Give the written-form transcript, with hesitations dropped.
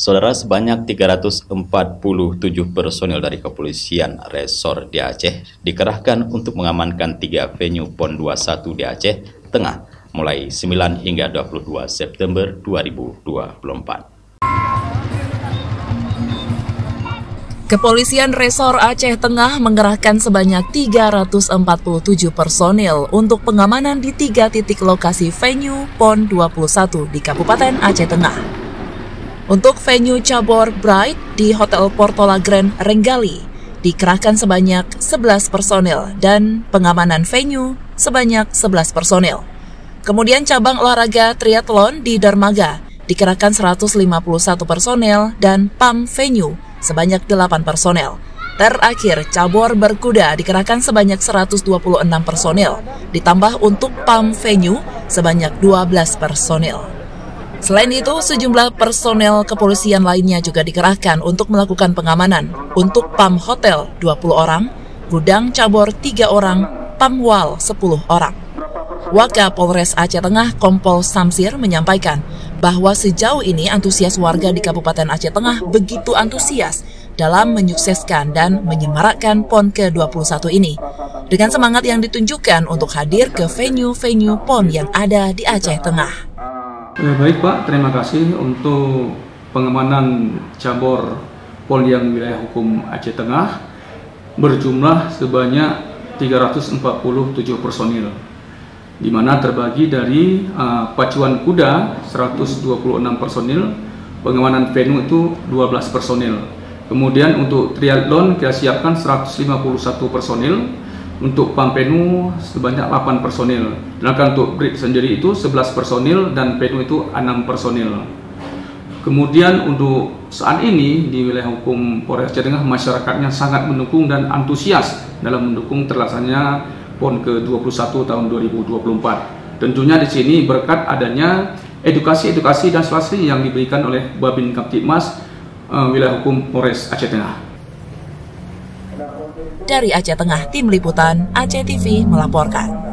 Saudara, sebanyak 347 personil dari kepolisian resor di Aceh dikerahkan untuk mengamankan 3 venue PON 21 di Aceh Tengah mulai 9 hingga 22 September 2024. Kepolisian Resor Aceh Tengah mengerahkan sebanyak 347 personil untuk pengamanan di 3 titik lokasi venue PON 21 di Kabupaten Aceh Tengah. Untuk venue cabur Bright di Hotel Portola Grand Renggali dikerahkan sebanyak 11 personil dan pengamanan venue sebanyak 11 personil. Kemudian cabang olahraga triathlon di Dermaga dikerahkan 151 personel dan PAM venue sebanyak 8 personel. Terakhir, cabur berkuda dikerahkan sebanyak 126 personel, ditambah untuk PAM venue sebanyak 12 personel. Selain itu, sejumlah personel kepolisian lainnya juga dikerahkan untuk melakukan pengamanan. Untuk PAM Hotel 20 orang, gudang cabur 3 orang, PAMWAL 10 orang. Wakapolres Aceh Tengah Kompol Samsir menyampaikan bahwa sejauh ini antusias warga di Kabupaten Aceh Tengah begitu antusias dalam menyukseskan dan menyemarakkan PON ke-21 ini, dengan semangat yang ditunjukkan untuk hadir ke venue-venue PON yang ada di Aceh Tengah. Baik Pak, terima kasih untuk pengamanan cabur PON yang wilayah hukum Aceh Tengah berjumlah sebanyak 347 personil, di mana terbagi dari pacuan kuda 126 personil, pengamanan venue itu 12 personil. Kemudian untuk triathlon kita siapkan 151 personil, untuk PAM venue sebanyak 8 personil. Sedangkan untuk BRIT sendiri itu 11 personil dan venue itu 6 personil. Kemudian untuk saat ini di wilayah hukum Polres Aceh Tengah masyarakatnya sangat mendukung dan antusias dalam mendukung terlaksananya PON ke-21 tahun 2024. Tentunya di sini berkat adanya edukasi dan solusi yang diberikan oleh Babin Kamtibmas wilayah hukum Polres Aceh Tengah. Dari Aceh Tengah, Tim Liputan Aceh TV melaporkan.